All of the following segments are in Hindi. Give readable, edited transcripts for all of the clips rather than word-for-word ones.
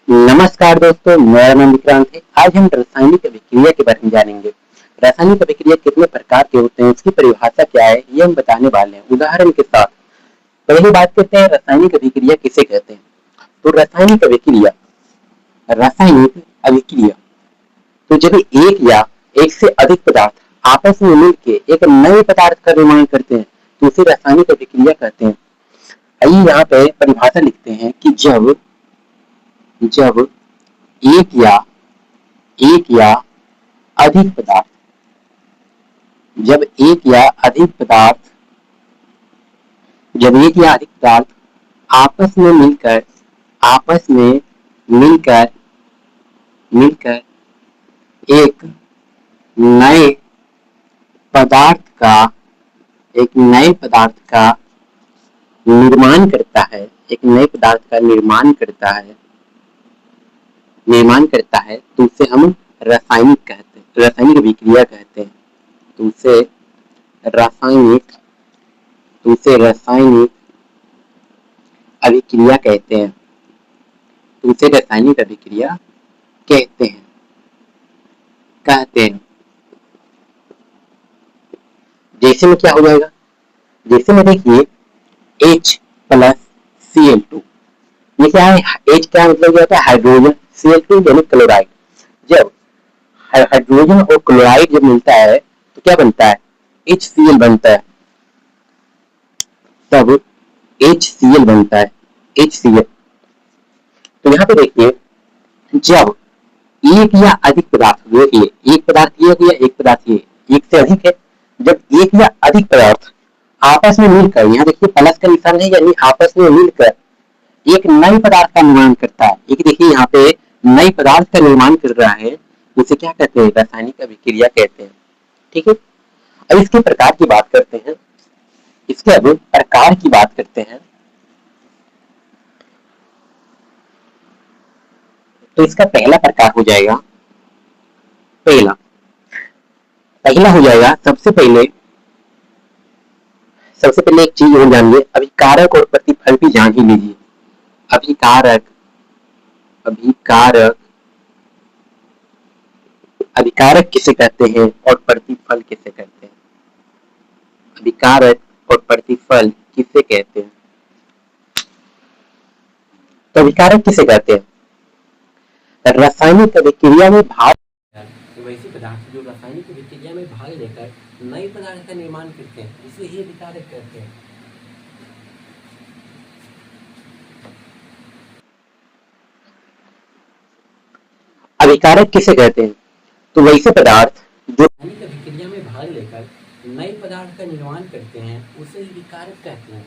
नमस्कार दोस्तों, मेरा नाम विक्रांत है। आज हम रासायनिक अभिक्रिया के बारे में जानेंगे। रासायनिक अभिक्रिया कितने प्रकार के होते हैं, उसकी परिभाषा क्या है, ये हम बताने वाले हैं उदाहरण के साथ। पहली बात करते हैं रासायनिक अभिक्रिया किसे कहते हैं। तो रासायनिक अभिक्रिया तो जब एक या एक से अधिक पदार्थ आपस में मिलकर एक नए पदार्थ का निर्माण करते हैं तो उसे रासायनिक अभिक्रिया कहते हैं। आइए यहाँ पे परिभाषा लिखते हैं कि जब जब एक या अधिक पदार्थ जब एक या अधिक पदार्थ आपस में मिलकर एक नए पदार्थ का निर्माण करता है तो उसे हम रासायनिक अभिक्रिया कहते हैं। तो उसे रासायनिक अभिक्रिया कहते हैं। जैसे में क्या हो जाएगा, जैसे में देखिए H+Cl2, ये क्या है, H क्या मतलब क्या होता है, हाइड्रोजन, Cl2 यानी क्लोराइड। जब हाइड्रोजन और क्लोराइड जब मिलता है तो क्या बनता है, HCl बनता है। तब HCl बनता है, HCl। तो यहाँ पे देखिए, जब एक या अधिक पदार्थ, एक पदार्थ ये हो गया, एक पदार्थ ये, एक से अधिक है। जब एक या अधिक पदार्थ आपस में मिलकर, यहाँ देखिए प्लस का निशान है, यानी आपस में मिलकर एक नए पदार्थ का निर्माण करता है। एक देखिए यहाँ पे नए पदार्थ का निर्माण कर रहा है, उसे क्या कहते हैं, रासायनिक अभिक्रिया कहते हैं। ठीक है, अब इसके प्रकार की बात करते हैं। तो इसका पहला प्रकार हो जाएगा, पहला हो जाएगा सबसे पहले एक चीज और जानिए, अभिकारक और प्रतिफल भी जान ही लीजिए। अभिकारक किसे कहते हैं और प्रतिफल किसे कहते हैं। अभिकारक और प्रतिफल किसे कहते हैं। तो अभिकारक किसे कहते हैं, रासायनिक अभिक्रिया में भाग वैसे पदार्थ जो रासायनिक अभिक्रिया में भाग लेकर नए पदार्थ का निर्माण करते हैं, इसे ही अभिकारक कहते हैं। अभिकारक किसे कहते हैं, तो वैसे पदार्थ जो रासायनिक अभिक्रिया में भाग लेकर नए पदार्थ का निर्माण करते हैं, उसे ही अभिकारक कहते हैं।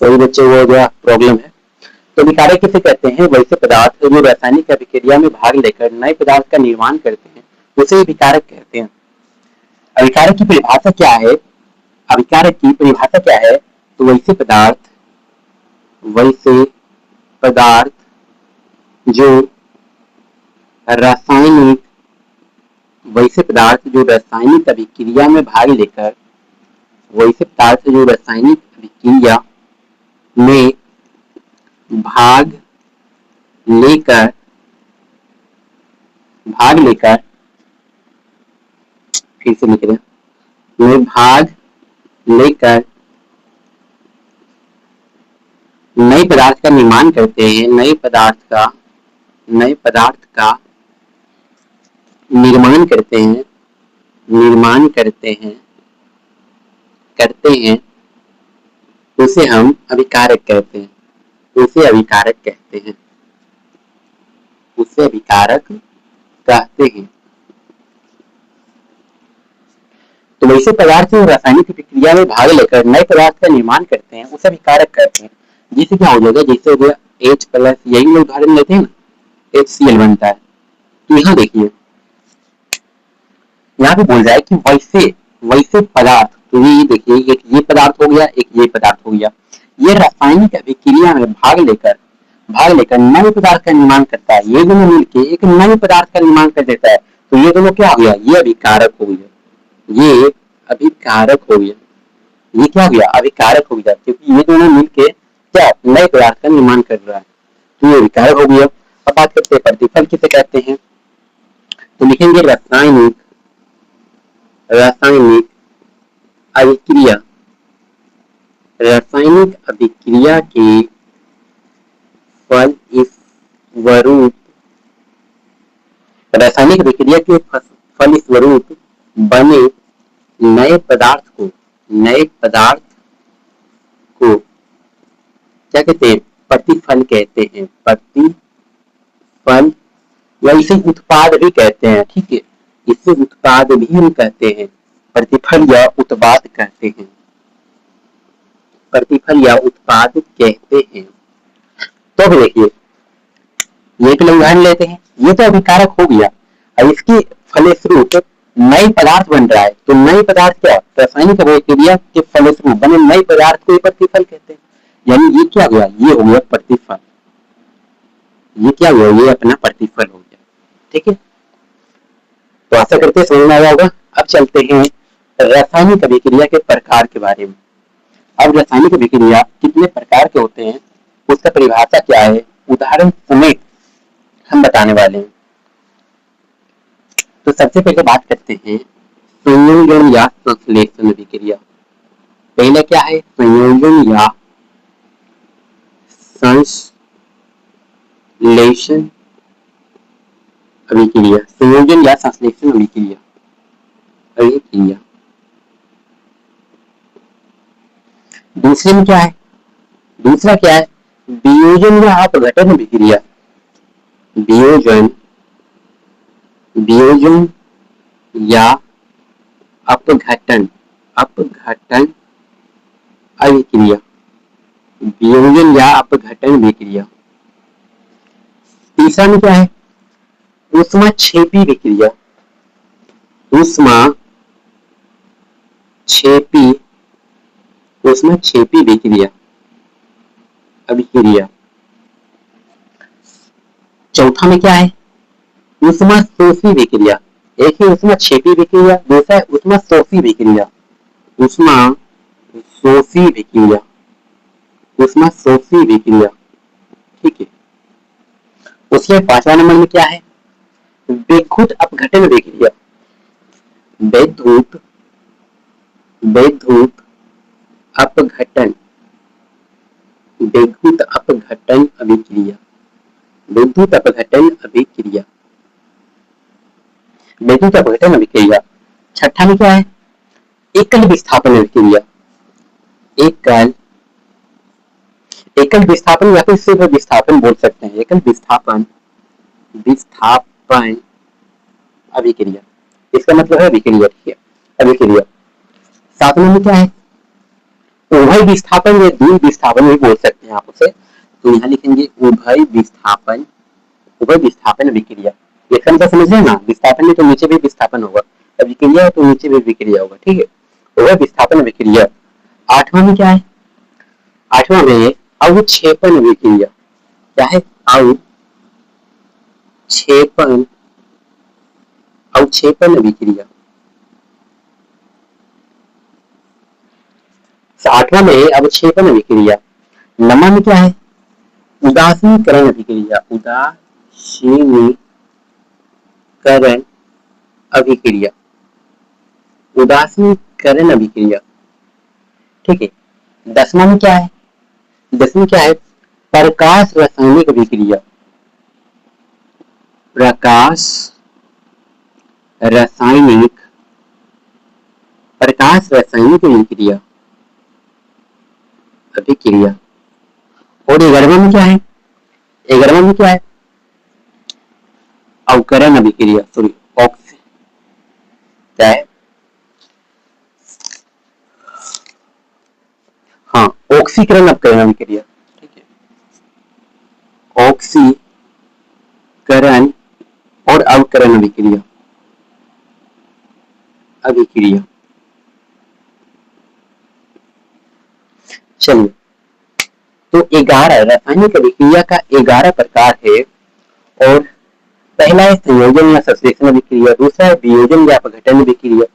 सही बच्चे, वो गया प्रॉब्लम है। तो अभिकारक किसे कहते हैं, वैसे पदार्थ जो रासायनिक अभिक्रिया में भाग लेकर नए पदार्थ का निर्माण करते हैं, उसे अभिकारक कहते हैं। अभिकारक की परिभाषा क्या है, तो वैसे पदार्थ जो रासायनिक अभिक्रिया में भाग लेकर फिर से लिख रहे हैं, भाग लेकर नए पदार्थ का निर्माण करते हैं, नए पदार्थ का निर्माण करते हैं, उसे हम अभिकारक कहते हैं। तो वैसे पदार्थ जो रासायनिक प्रक्रिया में भाग लेकर नए पदार्थ का निर्माण करते हैं, उसे अभिकारक कहते हैं। जैसे क्या हो जाएगा, जैसे हो गया H+, यही उदाहरण लेते हैं ना, HCl बनता है। तो यहाँ देखिए, यहाँ पे बोल रहा है कि वैसे पदार्थ, तो ये देखिए, एक ये पदार्थ हो गया, एक ये पदार्थ हो गया, ये रासायनिक अभिक्रिया में भाग लेकर नए पदार्थ का निर्माण करता है। ये दोनों मिलकर एक नए पदार्थ का निर्माण कर देता है, तो ये दोनों क्या हो गया, ये अभिकारक हो गया। ये क्या हो गया, अभिकारक हो गया, क्योंकि ये दोनों मिलके क्या नए पदार्थ का निर्माण कर रहा है, तो ये विकारक हो गया। अब बात करते हैं प्रतिफल किसे कहते हैं, तो लिखेंगे रासायनिक अभिक्रिया, रासायनिक अभिक्रिया के फल स्वरूप, रासायनिक अभिक्रिया के फल स्वरूप बने नए पदार्थ को क्या कहते हैं, प्रतिफल कहते हैं, प्रतिफल या इसे उत्पाद भी कहते हैं, ठीक है, इसे उत्पाद भी हम कहते हैं, प्रतिफल या उत्पाद कहते हैं, प्रतिफल या उत्पाद कहते हैं। तो अब देखिए ये एक उदाहरण लेते हैं, ये तो अभिकारक हो गया, और इसके फलस्वरूप नए पदार्थ बन रहा है, तो नए पदार्थ क्या, रासायनिक अभिक्रिया के फलस्वरूप बने नए पदार्थ को प्रतिफल कहते हैं, यानी ये क्या हुआ, ये हो गया प्रतिफल, ये क्या हुआ, ये अपना प्रतिफल हो गया, ठीक है। तो आशा करते हैं समझ में आया होगा। अब चलते हैं रासायनिक अभिक्रिया के प्रकार के बारे में। अब रासायनिक अभिक्रिया कितने प्रकार के होते हैं, उसका परिभाषा क्या है, उदाहरण समेत हम बताने वाले हैं। तो सबसे पहले बात करते हैं संयोजन या संश्लेषण अभिक्रिया। पहले क्या है, संयोजन या संश्लेषण अभिक्रिया, संयोजन या संश्लेषण अभिक्रिया। दूसरे में क्या है, दूसरा क्या है, वियोजन या अपघटन अभिक्रिया, वियोजन या अपघटन अभिक्रिया, वियोजन या अपघटन अभिक्रिया। तीसरा में क्या है, ऊष्माक्षेपी अभिक्रिया, ऊष्माक्षेपी अभिक्रिया। चौथा में क्या है, ऊष्माशोषी अभिक्रिया, एक ही ऊष्माक्षेपी अभिक्रिया, दूसरा है ऊष्माशोषी अभिक्रिया, ऊष्माशोषी अभिक्रिया, ठीक है। उसके पांचवा नंबर में क्या है, वैद्युत अपघटन अभिक्रिया, वैद्युत अपघटन अभिक्रिया, वैद्युत अपघटन अभिक्रिया। छठा में क्या है, एकल विस्थापन अभिक्रिया, एकल विस्थापन या फिर सिर्फ विस्थापन बोल सकते हैं, एकल विस्थापन अभिक्रिया, इसका मतलब है अभिक्रिया, ठीक है, अभिक्रिया। सातवें में क्या है, उभय विस्थापन या द्वि विस्थापन भी बोल सकते हैं आप उसे, तो यहाँ लिखेंगे उभय विस्थापन अभिक्रिया। इसका मतलब समझ रहे ना, विस्थापन में तो नीचे भी विस्थापन होगा, अभिक्रिया है तो नीचे भी विक्रिया होगा, ठीक है, उभय विस्थापन अभिक्रिया। आठवां में क्या है, आठवां में अवक्षेपण अभिक्रिया, क्या है, अवक्षेपण अभिक्रिया। आठवां में अवक्षेपण अभिक्रिया। नौवां में क्या है, उदासीनीकरण अभिक्रिया, उदासीनीकरण अभिक्रिया, ठीक है। दसवां में क्या है, दसवीं क्या है, प्रकाश रासायनिक अभिक्रिया, प्रकाश रासायनिक अभिक्रिया। और 11वां में क्या है, 11वां में क्या है, अवकरण अभिक्रिया, सॉरी क्या है, हाँ, ऑक्सीकरण अपकरण अभिक्रिया, ठीक है, ऑक्सीकरण और अवकरण अभिक्रिया। चलिए, तो 11 रासायनिक अभिक्रिया का 11 प्रकार है, और पहला है संयोजन या संश्लेषण अभिक्रिया, दूसरा है वियोजन या अपघटन अभिक्रिया,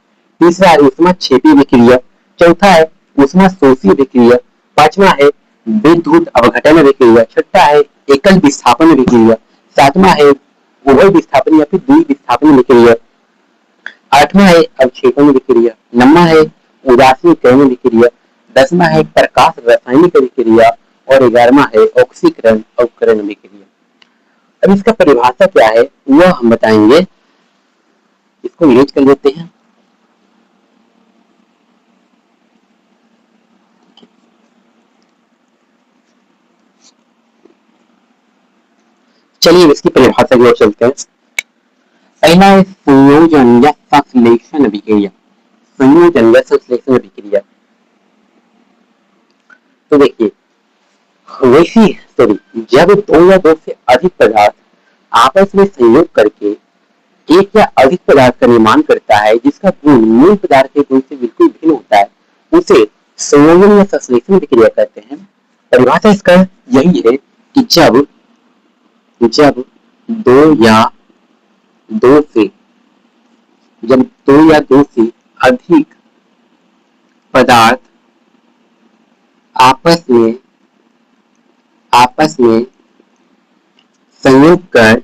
तीसरा है ऊष्माक्षेपी अभिक्रिया, चौथा है उष्मा शोषी अभिक्रिया, पांचवा है विद्युत अवघटन अभिक्रिया, छठा है एकल विस्थापन अभिक्रिया, सातवां है उभय विस्थापन या फिर द्वि विस्थापन अभिक्रिया, आठवां है अवक्षेपण अभिक्रिया, नौवां है उदासीकरण अभिक्रिया, दसवां है प्रकाश रासायनिक अभिक्रिया और 11वां है ऑक्सीकरण अवकरण अभिक्रिया। अब इसका परिभाषा क्या है वह हम बताएंगे, इसको यूज कर लेते हैं। चलिए इसकी परिभाषा की ओर चलते हैं। पहला है संयोजन या संश्लेषण अभिक्रिया। संयोजन या संश्लेषण अभिक्रिया, तो देखिए वैसी जब दो या दो से अधिक पदार्थ आपस में संयोग करके एक या अधिक पदार्थ का निर्माण करता है जिसका गुण मूल पदार्थ के गुण से बिल्कुल भिन्न होता है, उसे संयोजन या संश्लेषण अभिक्रिया कहते हैं। परिभाषा इसका यही है कि जब दो या दो से अधिक पदार्थ आपस में संयोग कर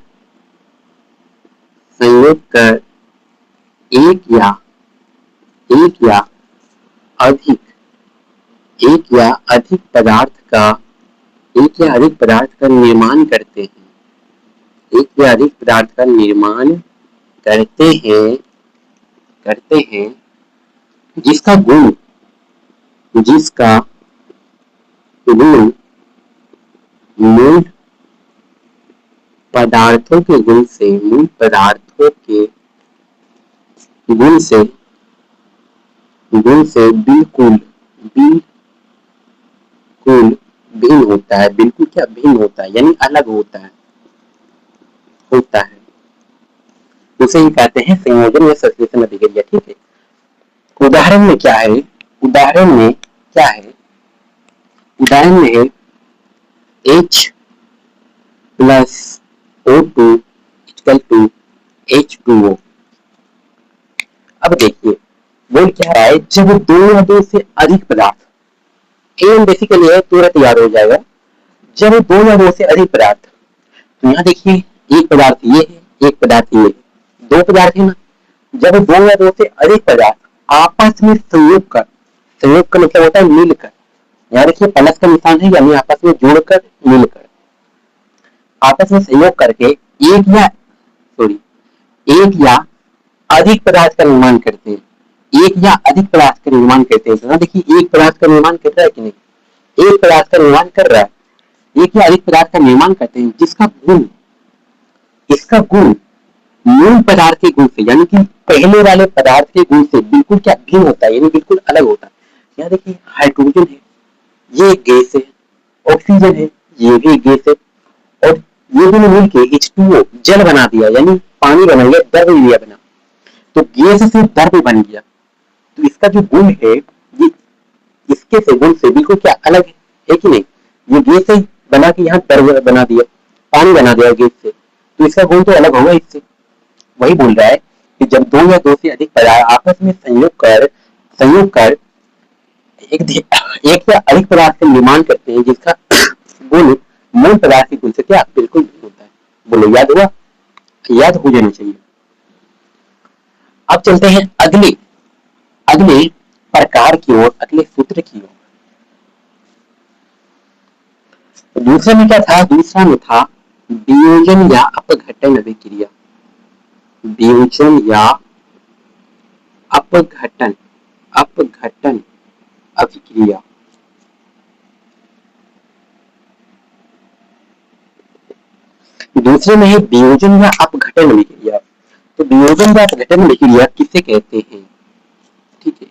एक या अधिक पदार्थ का निर्माण करते हैं, जिसका गुण मूल पदार्थों के गुण से बिल्कुल भिन्न होता है। बिल्कुल क्या भिन्न होता है, यानी अलग होता है, उसे ही कहते हैं संयोजन या संश्लेषण अभिक्रिया। ठीक है, उदाहरण में क्या है, उदाहरण में है H plus O2 equal to H2O। अब देखिए बोल क्या रहा है, जब दो या दो से अधिक पदार्थ, एम बेसिकली है तुरंत याद हो जाएगा, जब दो या दो से अधिक पदार्थ, तो यहाँ देखिए एक पदार्थ ये है, एक पदार्थ ये है, दो पदार्थ है ना। जब दो या दो से अधिक पदार्थ आपस में संयोग का मतलब होता है मिलकर, यहाँ देखिए प्लस का निशान है, यानी आपस में जोड़कर मिलकर, आपस में संयोग करके एक या अधिक पदार्थ का निर्माण करते हैं, तो देखिए एक पदार्थ का निर्माण कर रहा है कि नहीं, एक पदार्थ का निर्माण कर रहा है, एक या अधिक पदार्थ का निर्माण करते हैं इसका गुण मूल पदार्थ के गुण से, यानी कि पहले वाले पदार्थ के गुण से बिल्कुल क्या भिन्न होता है, यानी बिल्कुल अलग होता है। यहाँ देखिए हाइड्रोजन है, ये एक गैस है, ऑक्सीजन है, ये भी एक गैस है, और ये दोनों मिलके H2O जल बना दिया, यानी पानी बना गया, द्रव लिया बना, तो गैस से द्रव बन गया। तो इसका जो गुण है ये इसके से गुण से बिल्कुल क्या अलग है कि नहीं। ये गैस से बना के यहाँ द्रव बना दिया, पानी बना दिया गैस से, तो इसका गुण तो अलग होगा इससे। वही बोल रहा है कि जब दो या दो से अधिक पदार्थ आपस में संयोग कर एक या अधिक पदार्थ का निर्माण करते हैं जिसका गुण मूल पदार्थ के गुण से क्या बिल्कुल भिन्न होता है। बोलो याद हुआ, याद हो जाना चाहिए। अब चलते हैं अगले प्रकार की ओर, अगले सूत्र की ओर। दूसरे में क्या था, दूसरा में था वियोजन या अपघटन अभिक्रिया। वियोजन या अपघटन अभिक्रिया। दूसरे में है वियोजन या अपघटन अभिक्रिया। तो वियोजन या अपघटन अभिक्रिया किसे कहते हैं, ठीक है,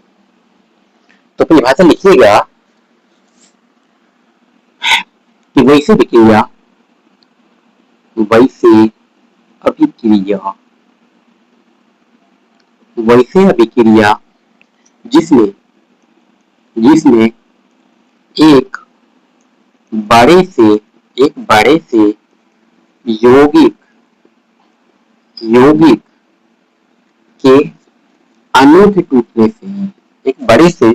तो अपनी भाषा लिखिएगा कि वैसे अभिक्रिया जिसमें एक बड़े से यौगिक के अणु के टूटने से, एक बड़े से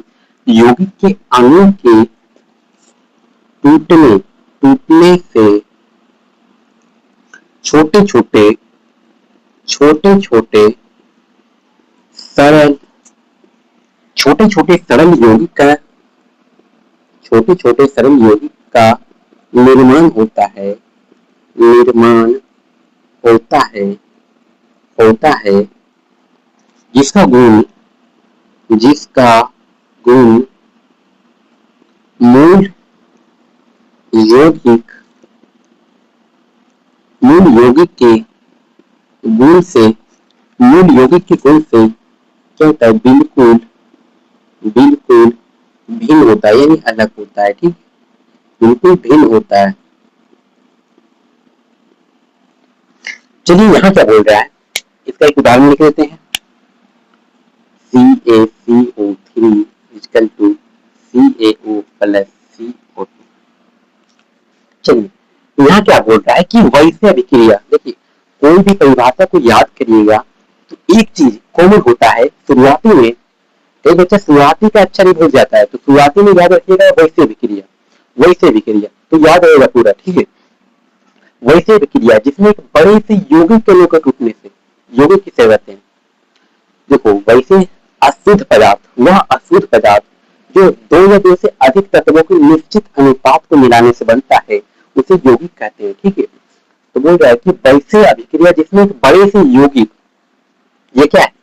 यौगिक के अणु के टूटने से छोटे छोटे सरल यौगिक का निर्माण होता है जिसका गुण मूल यौगिक के गुण से क्या होता है, बिल्कुल भिन्न होता है, यानी अलग होता है। ठीक, बिल्कुल भिन्न होता है। चलिए यहाँ क्या बोल रहा है, इसका एक उदाहरण लिख लेते हैं। CaCO3 equal to CaO plus CO2। चलिए यहाँ क्या बोल रहा है कि वैसे अभिक्रिया, देखिए कोई भी परिभाषा को याद करिएगा तो एक चीज कॉमन होता है, शुरुआती में कई बच्चा शुरुआती का अक्षर ही भूल जाता है, तो शुरुआती में याद रखिएगा वैसे अभिक्रिया तो याद रहेगा पूरा। ठीक है, वैसे अभिक्रिया जिसमें एक बड़े से यौगिक के अणु के टूटने से यौगिक किसे कहते हैं। देखो वैसे अशुद्ध पदार्थ जो दो या दो से अधिक तत्वों के निश्चित अनुपात को मिलाने से बनता है उसे यौगिक कहते हैं। ठीक है, तो बोल रहा है कि वैसे अभिक्रिया जिसमें एक बड़े से यौगिक, ये क्या है,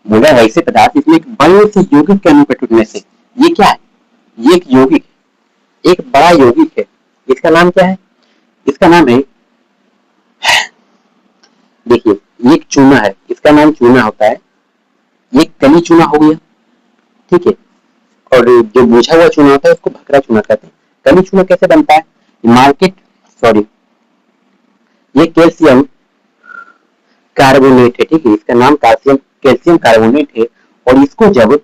बोला वैसे पदार्थ जिसमें एक बड़े से यौगिक के अणु के टूटने से, ये क्या है, ये एक यौगिक, एक बड़ा यौगिक है। इसका नाम क्या है, इसका नाम है, देखिए ये एक चूना है, इसका नाम चूना होता है। ये कली चूना हो गया, ठीक है, और जो बुझा हुआ चूना होता है उसको भकरा चूना कहते हैं। कली चूना कैसे बनता है, ये कैल्शियम कार्बोनेट है। ठीक है, इसका नाम कैल्शियम कार्बोनेट है, और इसको जब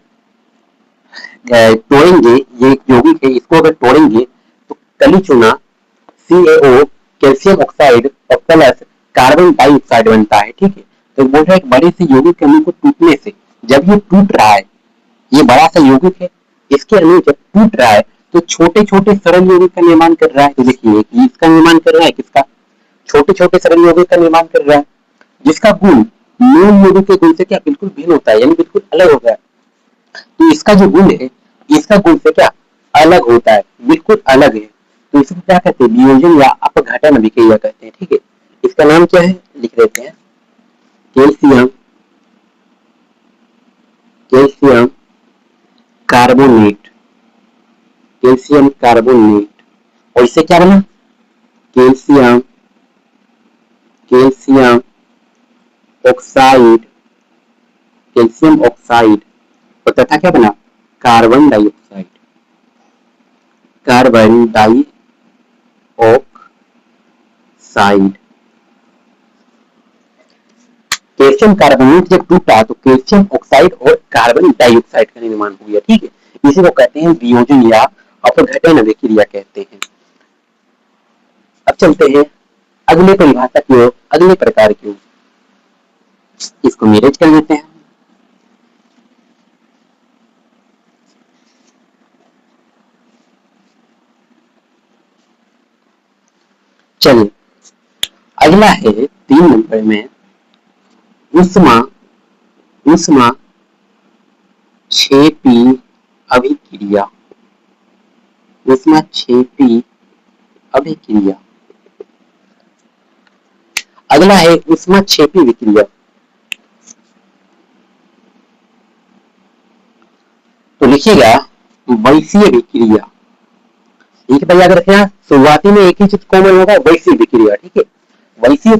तोड़ेंगे, ये एक यौगिक है, इसको अगर तोड़ेंगे तो कली चूना CaO कैल्शियम ऑक्साइड और प्लस कार्बन डाइऑक्साइड बनता है। ठीक है, तो बोल रहा है एक बड़े से यौगिक के अणु को टूटने से, जब ये टूट रहा है, ये बड़ा सा यौगिक है, इसके अणु जब टूट रहा है तो छोटे छोटे सरल यौगिक का निर्माण कर रहा है। तो देखिए इसका निर्माण कर रहा है, किसका, छोटे छोटे सरल यौगिक का निर्माण कर रहा है, जिसका गुण मूल यौगिक के गुण से क्या बिल्कुल भिन्न होता है, यानी बिल्कुल अलग हो गया। तो इसका जो गुण है, इसका गुण से क्या अलग होता है, बिल्कुल अलग है। तो इसको क्या कहते हैं, वियोजन या अपघटन अभिक्रिया कहते हैं। ठीक है, इसका नाम क्या है, लिख देते हैं, कैल्शियम कार्बोनेट, और इससे क्या बना, कैल्शियम ऑक्साइड, और तथा क्या बना, कार्बन डाइऑक्साइड। कैल्शियम कार्बोनेट जब टूटा तो कैल्शियम ऑक्साइड और कार्बन डाइऑक्साइड का निर्माण हो गया। ठीक है, इसी को कहते हैं वियोजन या अपघटन अभिक्रिया कहते हैं। अब चलते हैं अगले परिभाषा की ओर, अगले प्रकार की ओर, इसको मैरिज कर लेते हैं। चलिए अगला है 3 नंबर में उष्मा 6p अभिक्रिया। अगला है उष्मा 6p विक्रिया। तो लिखिएगा वैश्वीय विक्रिया। एक बार याद रखना, शुरुआती में एक ही चीज कॉमन होगा, वैश्वीय विक्रिया। ठीक है, वैश्वीय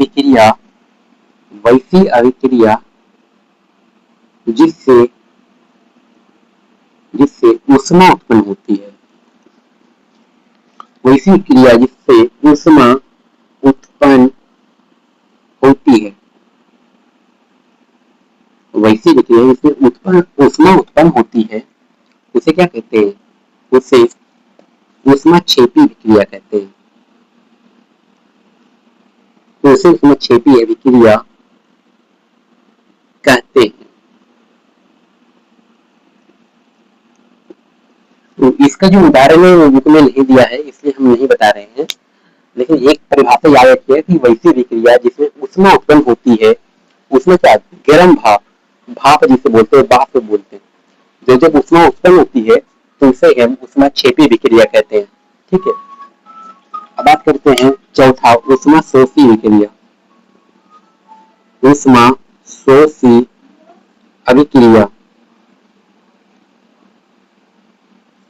अभिक्रिया जिससे ऊष्मा उत्पन्न होती है, वैश्वीय क्रिया जिससे ऊष्मा उत्पन्न होती है, वैश्वीय विक्रिया जिससे ऊष्मा उत्पन्न होती है, उसे क्या कहते हैं, उसे ऊष्मा 6p विक्रिया कहते हैं। तो उसे ऊष्मा 6p विक्रिया कहते हैं। तो इसका जो उदाहरण है वो बुक में नहीं दिया है, इसलिए हम नहीं बता रहे हैं। लेकिन एक परिभाषा याद रखिए कि वैसी विक्रिया जिसमें ऊष्मा उत्पन्न होती है, उसमें क्या गर्म भाप, भाप जिसे बोलते हैं, वाष्प बोलते हैं, जो जब ऊष्मा उत्पन्न होती है तो उसे हम ऊष्मा क्षेपी विक्रिया कहते हैं। ठीक है। अब बात करते हैं चौथा, ऊष्मा शोषी विक्रिया। ऊष्मा शोषी अभिक्रिया,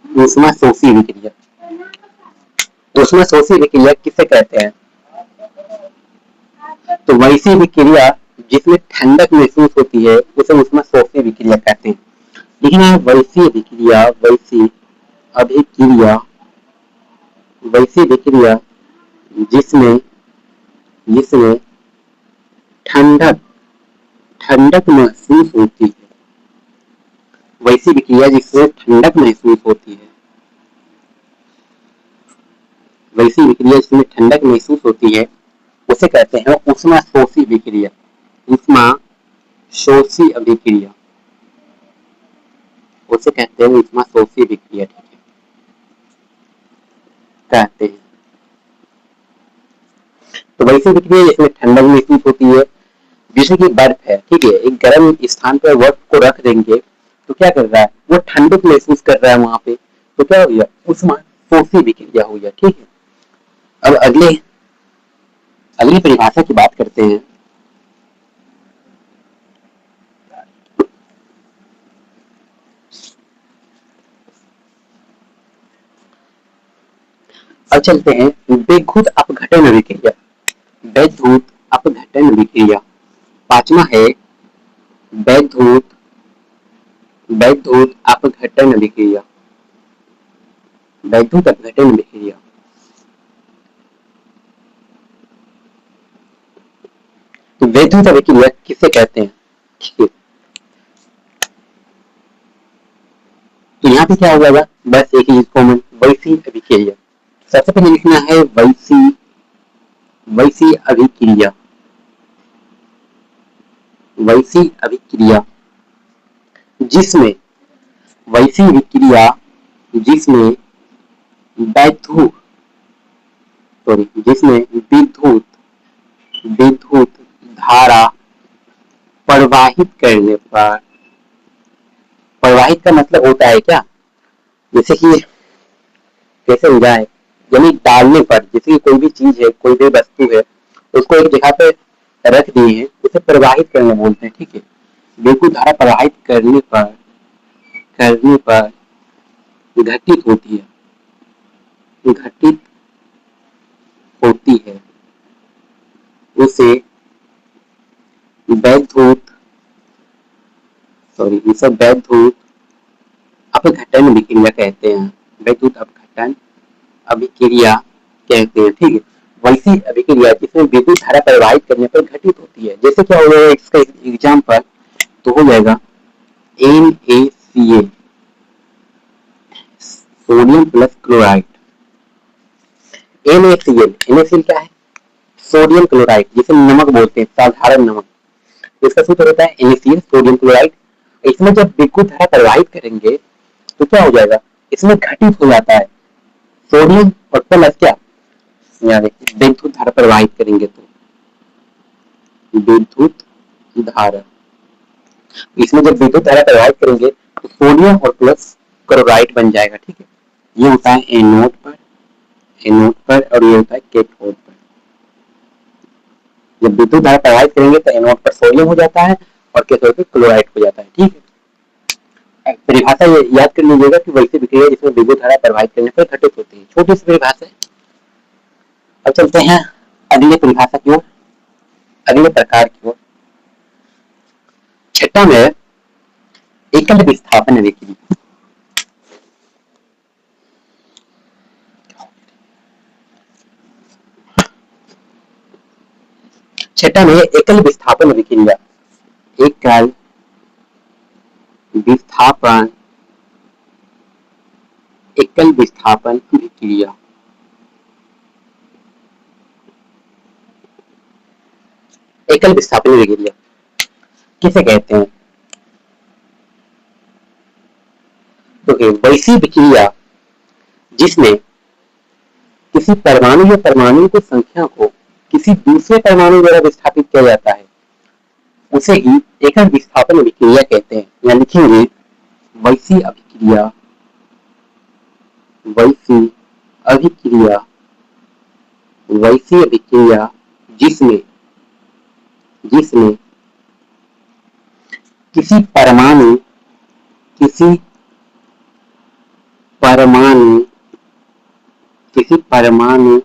ऊष्मा शोषी विक्रिया। ऊष्मा शोषी विक्रिया किसे कहते हैं? तो वैसी विक्रिया जिसमें ठंडक महसूस होती है उसे ऊष्मा शोषी विक्रिया कहते हैं। लेकिन वैसी विक्रिया, वैसी अभिक्रिया, वैसी विक्रिया जिसमें जिसमें ठंडक ठंडक महसूस होती है, वैसी विक्रिया जिसमें ठंडक महसूस होती है, वैसी विक्रिया जिसमें ठंडक महसूस होती है उसे कहते हैं ऊष्मा शोषी विक्रिया, ऊष्मा शोषी अभिक्रिया, उसे कहते हैं ऊष्मा शोषी विक्रिया। ठीक है, कहते हैं। तो वैसी विक्रिया जिसमें ठंडक महसूस होती है, जैसे कि बर्फ है, ठीक है, एक गर्म स्थान पर बर्फ को रख देंगे तो क्या कर रहा है, वो ठंडक महसूस कर रहा है वहां पे, तो क्या हो गया, ऊष्मा शोषी विक्रिया हो गया। ठीक है। अब अगली परिभाषा की बात करते हैं। अब चलते हैं बेखुद अपघटन विक्रिया, वैद्युत अपघटन विक्रिया। पांचवा है वैद्युत वैद्युत अपघटन विक्रिया, वैद्युत अपघटन विक्रिया। तो वैद्युत अभिक्रिया किसे कहते हैं? ठीक है। तो यहाँ पे क्या हो जाएगा, बस एक ही कॉमन, वैसी अभिक्रिया। सबसे पहले लिखना है वैसी वैसी अभिक्रिया, वैसी अभिक्रिया जिसमें वैसी विक्रिया जिसमें वैद्युत सॉरी जिसमें विद्युत विद्युत धारा प्रवाहित करने पर, प्रवाहित का मतलब होता है क्या, जैसे कि कैसे हो जाए, यानी डालने पर, जैसे कि कोई भी चीज है, कोई भी वस्तु है, उसको एक जगह पे रख दिए हैं, उसे प्रवाहित करना बोलते हैं। ठीक है। विद्युत धारा प्रवाहित करने पर घटित होती है, घटित होती है, उसे वैद्युत इसे वैद्युत अपघटन विक्रिया कहते हैं, वैद्युत अपघटन अभिक्रिया कहते हैं। ठीक है। वैसी अभिक्रिया जिसमें विद्युत धारा प्रवाहित करने पर घटित होती है, जैसे क्या हो जाएगा, इसका एग्जाम्पल तो हो जाएगा NaCl, sodium plus chloride. NaCl क्या है, सोडियम क्लोराइड, जिसे नमक बोलते हैं, साधारण नमक। इसका सूत्र होता है NaCl, सोडियम क्लोराइड। इसमें जब विद्युत धारा प्रवाहित करेंगे तो क्या हो जाएगा, इसमें घटित हो जाता है सोडियम और प्लस क्या, यहाँ देखिए विद्युत धारा प्रवाहित करेंगे तो विद्युत धारा, इसमें जब विद्युत धारा प्रवाहित करेंगे तो सोडियम और प्लस क्लोराइड बन जाएगा। ठीक है। ये होता है एनोड पर और ये होता है कैथोड पर। जब विद्युत धारा प्रवाहित करेंगे तो एनोड पर सोडियम हो जाता है और कैथोड पर क्लोराइड हो जाता है। ठीक है। परिभाषा याद कर लीजिएगा कि वैसी विक्रिया जिसमें विद्युत धारा प्रवाहित करने पर घटित होती है, छोटी सी परिभाषा है। अब चलते हैं अगले परिभाषा की ओर, अगले प्रकार की ओर। छठा में एकल विस्थापन विक्रिया। छठा में एकल विस्थापन विक्रिया, एकल विस्थापन, एकल विस्थापन विक्रिया। एकल विस्थापन विक्रिया किसे कहते हैं? तो वैसी विक्रिया जिसमें किसी परमाणु या परमाणु की संख्या को किसी दूसरे परमाणु द्वारा विस्थापित किया जाता है उसे ही एकल विस्थापन विक्रिया कहते हैं। यहाँ लिखेंगे वैसी अभिक्रिया, वैसी अभिक्रिया, वैसी अभिक्रिया जिसमें जिसमें किसी परमाणु किसी परमाणु किसी परमाणु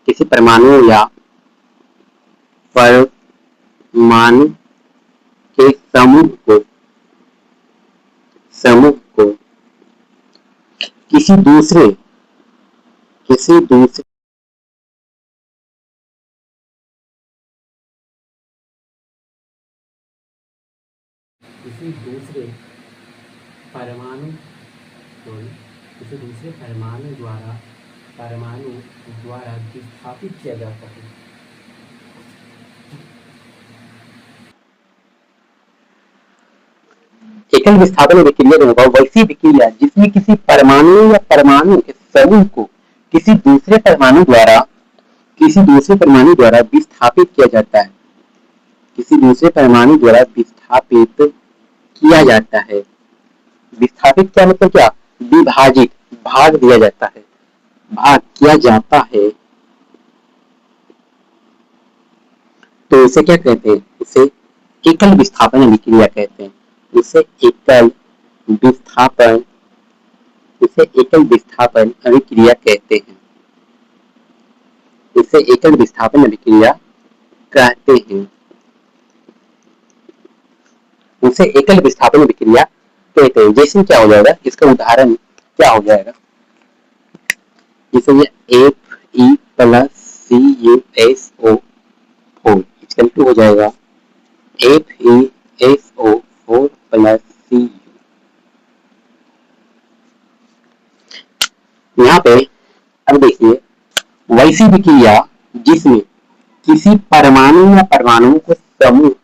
किसी परमाणु या परमाणु के समूह को किसी दूसरे किसी दूसरे परमाणु द्वारा विस्थापित किया जाता है। एकल विस्थापन विक्रिया जो होगा वैसी विक्रिया जिसमें किसी परमाणु या परमाणु के समूह को किसी दूसरे परमाणु द्वारा विस्थापित किया जाता है, किसी दूसरे परमाणु द्वारा विस्थापित किया जाता है। विस्थापित क्या मतलब क्या? विभाजित, भाग दिया जाता है, भाग किया जाता है। तो उसे क्या कहते हैं? उसे एकल विस्थापन विक्रिया कहते हैं। उसे एकल विस्थापन अभिक्रिया कहते हैं। इसे एकल विस्थापन अभिक्रिया कहते हैं। उसे एकल विस्थापन अभिक्रिया कहते हैं। जैसे क्या हो जाएगा, इसका उदाहरण क्या हो जाएगा, जैसे ये Fe plus CuSO4 equal to हो जाएगा FeSO4 प्लस Cu। यहाँ पे अब देखिए वैसी विक्रिया जिसमें किसी परमाणु या परमाणुओं को समूह, तो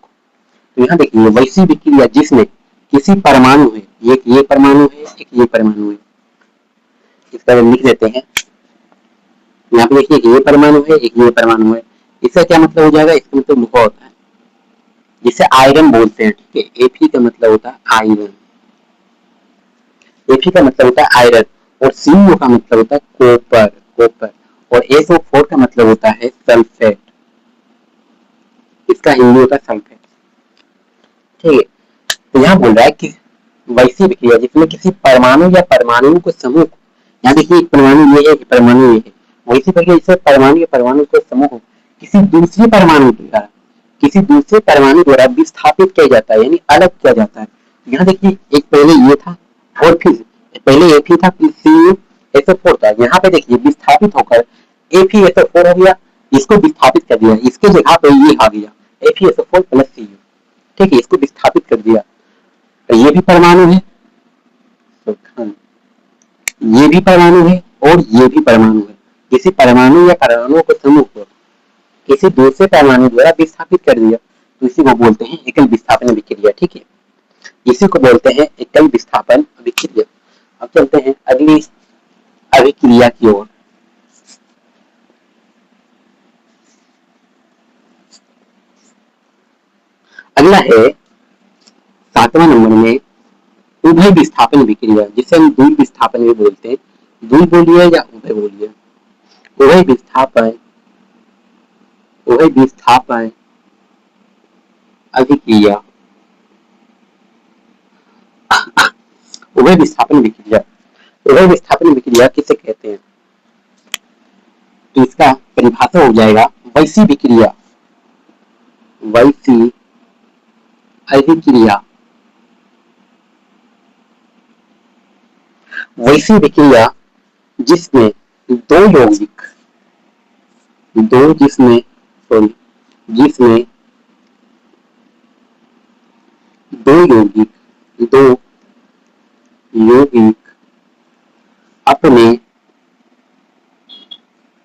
यहाँ देखिए वैसी विक्रिया जिसमें किसी परमाणु है, एक ये परमाणु है, एक ये परमाणु है, इसका लिख देते हैं। यहाँ पे देखिए ये परमाणु है, एक ये परमाणु है। इसका क्या मतलब हो जाएगा? इसका मतलब लुहा होता है, जिसे आयरन बोलते हैं। ठीक है, Fe का मतलब होता है आयरन, Fe का मतलब होता है आयरन, और Cu का मतलब होता है कॉपर, और SO4 का मतलब होता है सल्फेट। इसका हिंदी होता है सल्फेट। ठीक है, तो यहाँ बोल रहा है कि वैसी विक्रिया जिसमें किसी परमाणु या परमाणु को समूह, यहाँ देखिए एक परमाणु ये है, एक परमाणु ये है, वैसी विक्रिया जिसमें परमाणु या परमाणु को समूह किसी दूसरे परमाणु द्वारा विस्थापित किया जाता है, यानी अलग किया जाता है। यहाँ देखिए एक पहले ये था, और फिर पहले Fe था, फिर CuSO4 था। यहाँ पे देखिए विस्थापित होकर FeSO4 हो गया, इसको विस्थापित कर दिया, इसके जगह पे ये आ गया FeSO4 प्लस Cu। ठीक है, इसको विस्थापित कर दिया। ये भी परमाणु है, ये भी परमाणु है, और ये भी परमाणु है। किसी परमाणु या परमाणुओं को समूह को किसी दूसरे परमाणु द्वारा विस्थापित कर दिया, तो इसी को बोलते हैं एकल विस्थापन विक्रिया। ठीक है, इसी को बोलते हैं एकल विस्थापन विक्रिया। अब चलते हैं अगली अभिक्रिया की ओर। अगला है 7वां नंबर में उभय विस्थापन विक्रिया, जिसे हम द्वि विस्थापन भी बोलते हैं। द्वि बोलिए या उभय बोलिए। उभय विस्थापन अभिक्रिया, उभय विस्थापन विक्रिया किसे कहते हैं? तो इसका परिभाषा हो जाएगा वैसी विक्रिया, वैसी अभिक्रिया, वैसी विक्रिया जिसमें दो यौगिक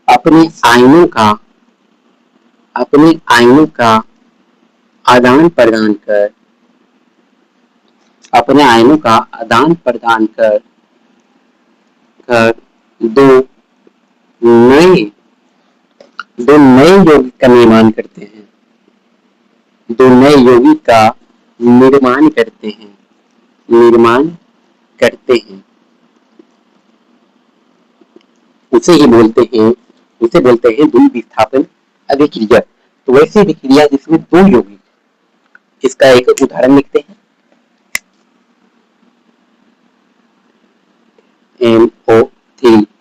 अपने आयनों का आदान प्रदान कर अपने आयनों का आदान प्रदान कर दो नए यौगिक का निर्माण करते हैं। दो नए यौगिक का निर्माण करते हैं उसे बोलते हैं द्वितीय विस्थापन अभिक्रिया। तो वैसे अभिक्रिया जिसमें दो यौगिक, इसका एक उदाहरण लिखते हैं।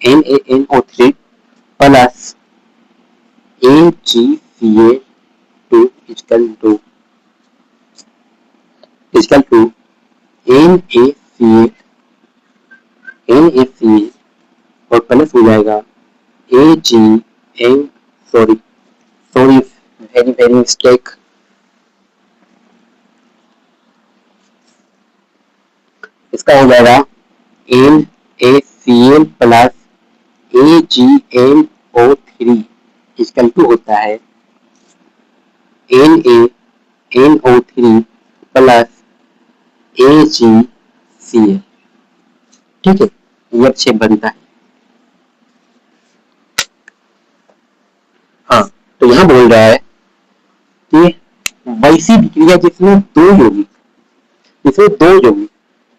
NaNO3 plus AgCl2 equal to NaCl और प्लस हो जाएगा वेरी मिस्टेक। इसका हो जाएगा NaCl plus AgNO3 equal to होता है NaNO3 प्लस AgCl। ठीक है, ये अच्छे बनता है। हाँ, तो यहाँ बोल रहा है कि वैसी विक्रिया जिसमें दो यौगिक,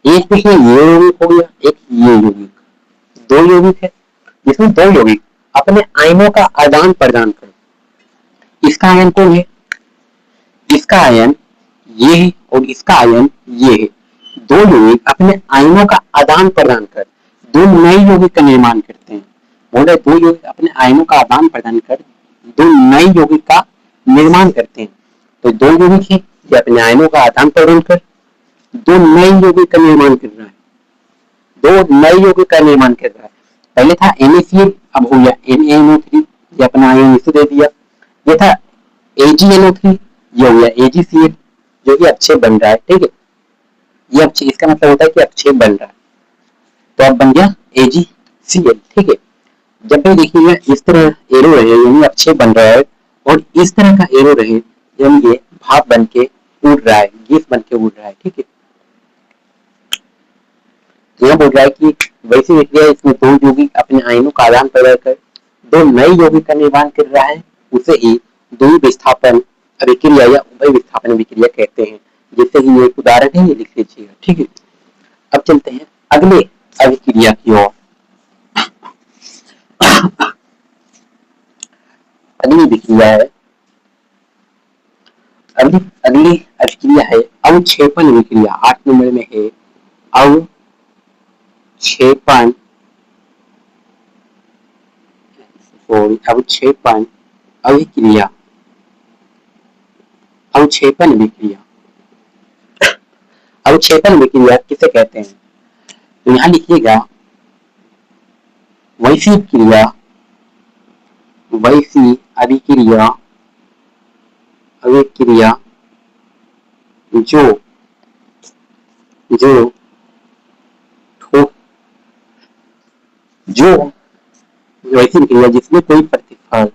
एक देखिए ये यौगिक हो गया, एक ये यौगिक, दो यौगिक है जिसमें दो यौगिक अपने आयनों का आदान प्रदान कर। इसका आयन कौन है? इसका आयन ये है और इसका आयन ये है। दो यौगिक अपने आयनों का आदान प्रदान कर दो नए यौगिक का निर्माण करते हैं। बोल रहे दो यौगिक अपने आयनों का आदान प्रदान कर दो नए यौगिक का निर्माण करते हैं। तो दो यौगिक है ये अपने आयनों का आदान प्रदान कर दो नए यौगिक का निर्माण कर रहा है। पहले था NaCl, अब हो गया NaNO3, ये अपना आयन इसे दे दिया। ये था AgNO3, ये हो गया AgCl, जो कि अक्षेप बन रहा है। ठीक है, ये अक्षेप, इसका मतलब होता है कि अक्षेप बन रहा है, तो अब बन गया AgCl। ठीक है, जब भी देखिएगा इस तरह एरो रहे यानी अक्षेप बन रहा है, और इस तरह का एरो रहे यानी ये भाप बन के उड़ रहा है, गैस बन के उड़ रहा है। ठीक है, यह बोल रहा है कि वैसी विक्रिया इसमें दो यौगिक अपने आयनों का आदान प्रदान कर दो नए यौगिक का निर्माण कर रहा है, उसे ही द्वि विस्थापन अभिक्रिया या उभय विस्थापन अभिक्रिया कहते हैं। जैसे कि ये एक उदाहरण है, ये लिख लीजिएगा। ठीक है, अब चलते हैं अगले अभिक्रिया की ओर। अगली विक्रिया है, अगली अभिक्रिया है अवक्षेपण विक्रिया। 8 नंबर में है अवक्षेपण अभिक्रिया। अवक्षेपण विक्रिया किसे कहते हैं? तो यहां लिखिएगा वैसी अभिक्रिया वैसी विक्रिया जिसमें कोई प्रतिफल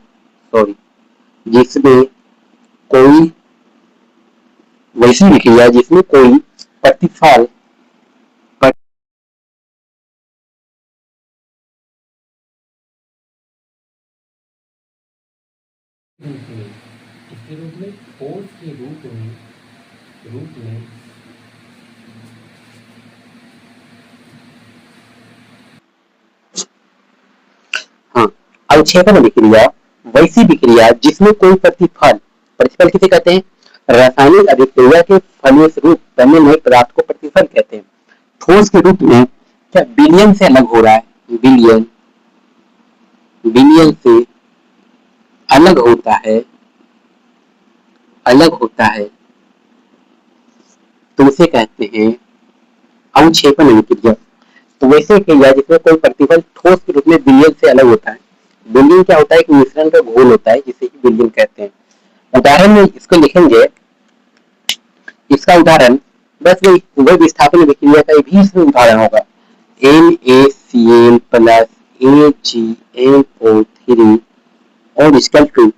वैसी विक्रिया जिसमें कोई प्रतिफल इसके रूप में फोर्स के रूप में हाँ, अवक्षेपण विक्रिया वैसी विक्रिया जिसमें कोई प्रतिफल किसे कहते हैं? रासायनिक अभिक्रिया के फलस्वरूप बने नए पदार्थ को प्रतिफल कहते हैं। ठोस के रूप में क्या विलयन से अलग हो रहा है? विलयन से अलग होता है तो उसे कहते हैं अवक्षेपण विक्रिया। तो वैसे विक्रिया जिसमें कोई प्रतिफल ठोस के रूप में विलयन से अलग होता है। विलयन क्या होता है कि मिश्रण का घोल होता है, जिसे विलयन कहते हैं। उदाहरण में इसको लिखेंगे, इसका उदाहरण बस वही उभय विस्थापन विक्रिया का भी इसमें उदाहरण होगा। NaCl प्लस AgNO3 और equal to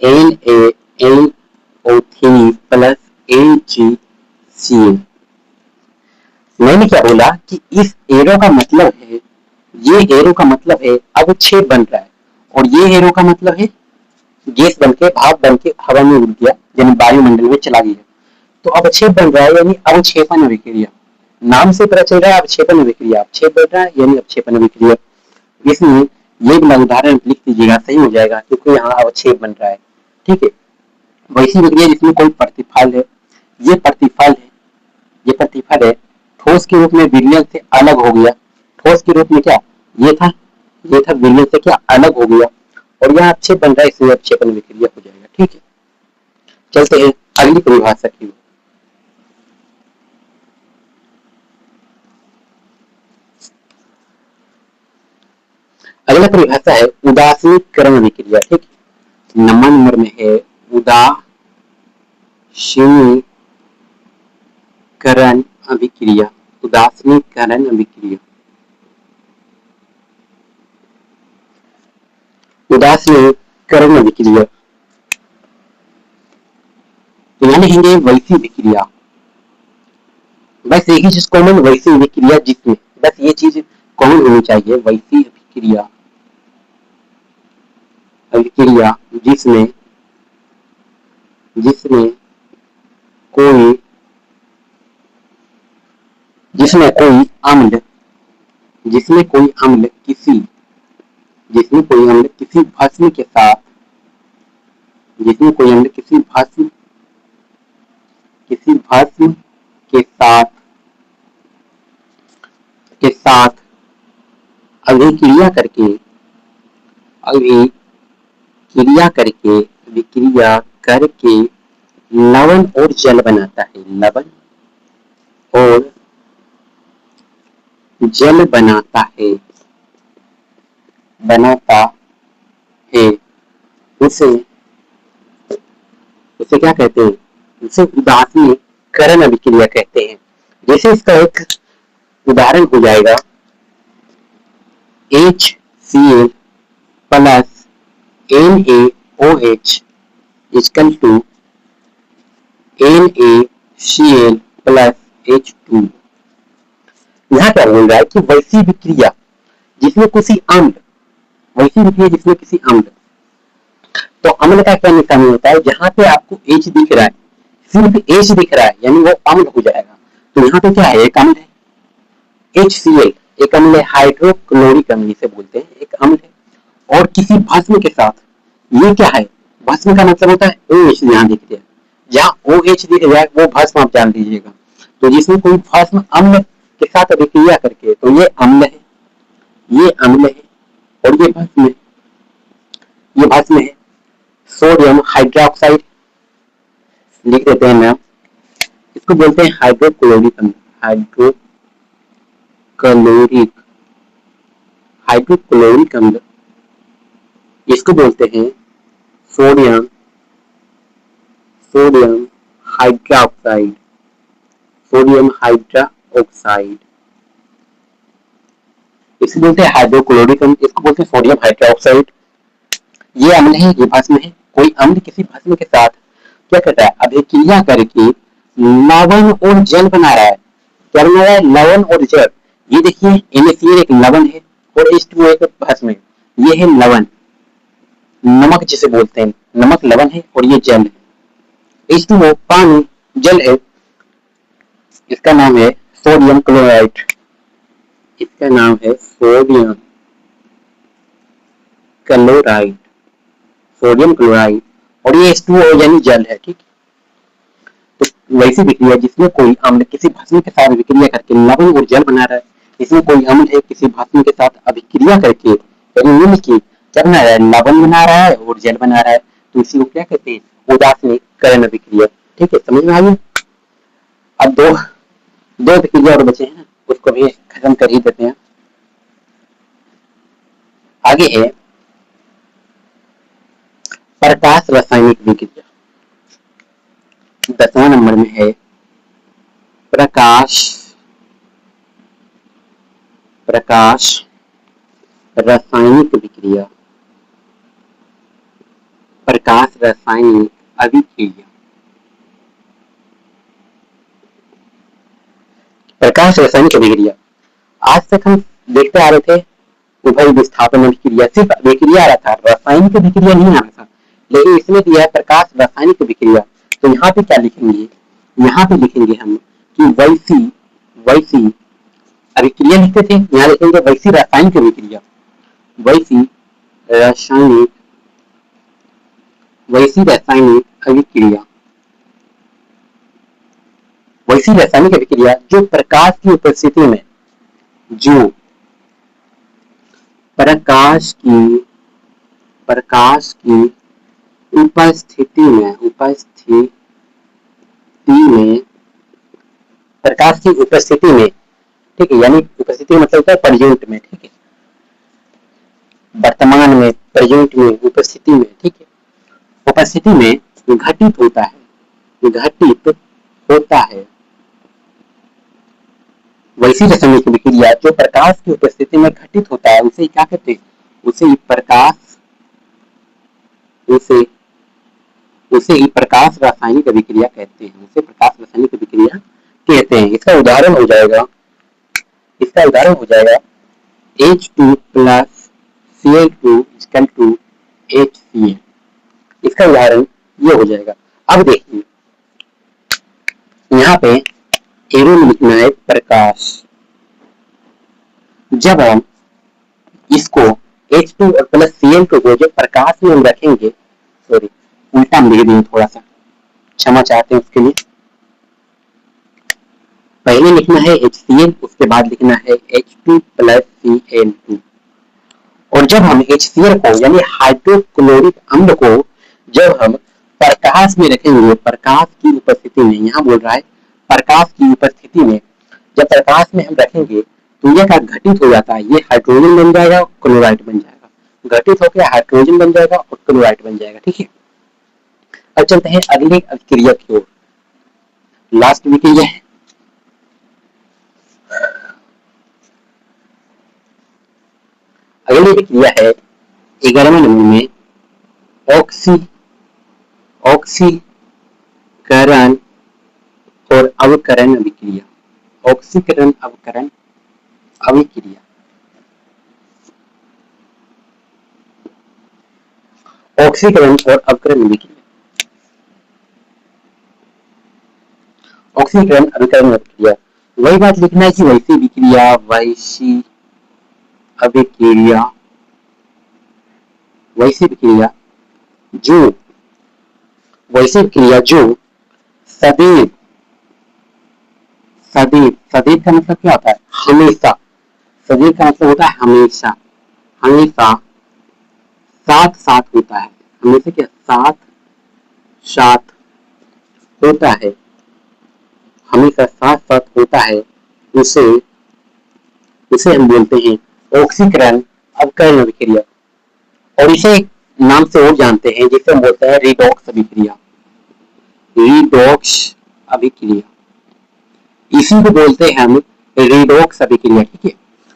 NaNO3 plus AgCl। मैंने क्या बोला कि इस एरो का मतलब है, ये एरो का मतलब है अवक्षेप बन रहा है, और ये एरो का मतलब है गैस बन के, भाप बन के हवा में उड़ गया, यानी वायुमंडल में चला गया। तो अवक्षेप बन रहा है यानी अवक्षेपण अभिक्रिया। नाम से पता चल रहा है अवक्षेपण अभिक्रिया, अवक्षेप बन रहा है यानी अवक्षेपण अभिक्रिया। इसमें ये वाला उदाहरण लिख दीजिएगा, सही हो जाएगा, क्योंकि यहाँ अवक्षेप बन रहा है। ठीक है, वैसी अभिक्रिया जिसमें कोई प्रतिफल है, ये प्रतिफल है, ये प्रतिफल है, ठोस के रूप में विलयन से अलग हो गया। ठोस के रूप में क्या ये था, ये था, विलयन से क्या अलग हो गया, और यहाँ अवक्षेप बन रहा है, इसलिए अवक्षेपण अभिक्रिया हो जाएगा। ठीक है, चलते हैं अगली परिभाषा की ओर। अगला परिभाषा है उदासीनीकरण अभिक्रिया। ठीक, नंबर में है उदासीनीकरण अभिक्रिया। उदासीनीकरण अभिक्रिया, उदासीनीकरण अभिक्रिया, तो यहाँ लिखेंगे वैसी अभिक्रिया। बस एक ही चीज कॉमन, वैसी अभिक्रिया जिसमें, बस ये चीज कॉमन होनी चाहिए, वैसी अभिक्रिया, अभिक्रिया जिसमें, जिसमें कोई, जिसमें कोई अम्ल, जिसमें कोई अम्ल किसी, जिसमें कोई अम्ल किसी भस्म के साथ, जिसमें कोई अम्ल किसी भस्म, किसी भस्म के साथ, के साथ अभिक्रिया करके, अभिक्रिया करके, अभिक्रिया करके लवण और जल बनाता है, लवण और जल बनाता है, बनाता है, उसे, उसे क्या कहते हैं, उसे उदासीनीकरण अभिक्रिया कहते हैं। जैसे इसका एक उदाहरण हो जाएगा HCl plus NaOH equal to NaCl plus H2। यहाँ क्या बोल रहा है कि वैसी विक्रिया जिसमें किसी अम्ल, वैसी विक्रिया जिसमें किसी अम्ल, तो अम्ल का क्या निशानी होता है, जहां पे आपको H दिख रहा है, सिर्फ H दिख रहा है, यानी वो अम्ल हो जाएगा। तो यहाँ पे क्या है, एक अम्ल है HCl, एक अम्ल है, हाइड्रोक्लोरिक अम्ल इसे बोलते हैं, एक अम्ल है, और किसी भस्म के साथ, ये क्या है, भस्म का मतलब होता है OH, यहाँ दिख रहा है, जहाँ OH दिख रहा है वो भस्म आप जान लीजिएगा। तो जिसमें कोई भस्म अम्ल के साथ अभिक्रिया करके, तो ये अम्ल है, ये अम्ल है, और ये भस्म है, ये भस्म है। सोडियम हाइड्रोक्साइड लिख देते हैं नाम, इसको बोलते हैं हाइड्रोक्लोरिक अम्ल, हाइड्रोक्लोरिक, हाइड्रोक्लोरिक अम्ल, इसको बोलते हैं sodium, sodium hydroxide, sodium hydroxide, इसको बोलते हैं हाइड्रोक्लोरिक अम्ल, इसको बोलते हैं सोडियम हाइड्रोक्साइड। ये अम्ल है, ये भस्म है। कोई अम्ल किसी भस्म के साथ क्या करता है, अभिक्रिया करके लवण और जल बना रहा है। क्या बना रहा है, लवण और जल। ये देखिए NaCl एक लवण है और H2O एक भस्म है, ये है लवण, नमक जिसे बोलते हैं, नमक लवण है और ये जल है। H2O पानी, जल है, इसका नाम है सोडियम क्लोराइड, इसका नाम है सोडियम क्लोराइड, सोडियम क्लोराइड, और ये H2O यानी जल है। ठीक, तो वैसी विक्रिया जिसमें कोई अम्ल किसी भस्म के साथ विक्रिया करके लवण और जल बना रहा है, इसमें कोई अम्ल है किसी भस्म के साथ अभिक्रिया करके, यानी मिल के क्या बना रहा है, लवण बना रहा है और जल बना रहा है, तो इसी को क्या कहते हैं, उदासीनीकरण अभिक्रिया। ठीक है, समझ में आ गया। अब दो दो अभिक्रिया और बचे हैं, उसको भी खत्म कर ही देते हैं। आगे है प्रकाश रासायनिक अभिक्रिया, 10वां नंबर में है प्रकाश, प्रकाश रासायनिक अभिक्रिया, प्रकाश रासायनिक अभिक्रिया। प्रकाश रासायनिक अभिक्रिया। आज तक हम देखते आ रहे थे उभय विस्थापन अभिक्रिया, सिर्फ अभिक्रिया आ रहा था, रासायनिक अभिक्रिया नहीं आ रहा था, लेकिन इसमें दिया है प्रकाश रासायनिक अभिक्रिया। तो यहाँ पे क्या लिखेंगे, यहाँ पे लिखेंगे हम कि वैसी अभिक्रिया लिखते थे, यहाँ लिखेंगे वैसी रासायनिक अभिक्रिया, वैसी रासायनिक अभिक्रिया, वैसी रासायनिक अभिक्रिया जो प्रकाश की उपस्थिति में, जो प्रकाश की उपस्थिति में, प्रकाश की उपस्थिति में, ठीक है, यानी उपस्थिति मतलब होता है प्रेजेंट में, ठीक है, वर्तमान में, प्रेजेंट में, उपस्थिति में, ठीक है, उपस्थिति में घटित होता है, वैसी रासायनिक अभिक्रिया जो प्रकाश की उपस्थिति में घटित होता है उसे क्या कहते हैं, उसे ही प्रकाश रासायनिक अभिक्रिया कहते हैं, उसे प्रकाश रासायनिक अभिक्रिया कहते हैं। इसका उदाहरण हो जाएगा H2 प्लस Cl2 = HCl, इसका उदाहरण ये हो जाएगा। अब देखिए यहाँ पे एरो में लिखना है प्रकाश। जब हम इसको H2 और प्लस Cl2 को जब प्रकाश में हम रखेंगे, सॉरी उल्टा हम लिख देंगे, थोड़ा सा क्षमा चाहते हैं उसके लिए। पहले लिखना है HCl, उसके बाद लिखना है H2 प्लस Cl2, और जब हम HCl को यानी हाइड्रोक्लोरिक अम्ल को जब हम प्रकाश में रखेंगे, प्रकाश की उपस्थिति में, यहाँ बोल रहा है प्रकाश की उपस्थिति में, जब प्रकाश में हम रखेंगे तो यह क्या घटित हो जाता है, ये हाइड्रोजन बन जाएगा और क्लोराइड बन जाएगा, घटित होकर हाइड्रोजन बन जाएगा और क्लोराइड बन जाएगा, ठीक है। अब चलते हैं अगली अभिक्रिया की ओर, लास्ट अभिक्रिया है अगली अभिक्रिया है 11वें नंबर में ऑक्सीकरण और अवकरण अभिक्रिया। ऑक्सीकरण अवकरण अभिक्रिया, ऑक्सीकरण और अवकरण अभिक्रिया, ऑक्सीकरण अवकरण अभिक्रिया, वही बात लिखना है कि वैसी अभिक्रिया जो सदैव का मतलब क्या होता है, हमेशा, सदैव का मतलब होता है हमेशा साथ होता है, हमेशा क्या साथ होता है, हमेशा साथ होता है, उसे हम बोलते हैं ऑक्सीकरण अवकरण अभिक्रिया। और इसे नाम से और जानते हैं जिसे हम बोलते हैं रिडॉक्स अभिक्रिया, इसी को बोलते हैं हम रिडॉक्स अभिक्रिया, ठीक है।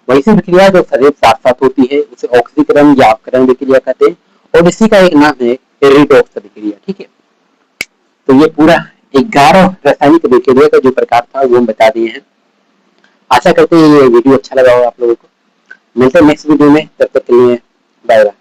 वैसी अभिक्रिया जो सदैव साथ होती है उसे ऑक्सीकरण या अवकरण अभिक्रिया कहते हैं, और इसी का एक नाम है रिडॉक्स अभिक्रिया, ठीक है। तो ये पूरा 11 रासायनिक अभिक्रिया का जो प्रकार था वो हम बता दिए हैं। आशा करते हैं ये वीडियो अच्छा लगा हो आप लोगों को। मिलते हैं नेक्स्ट वीडियो में, तब तक के लिए बाय बाय।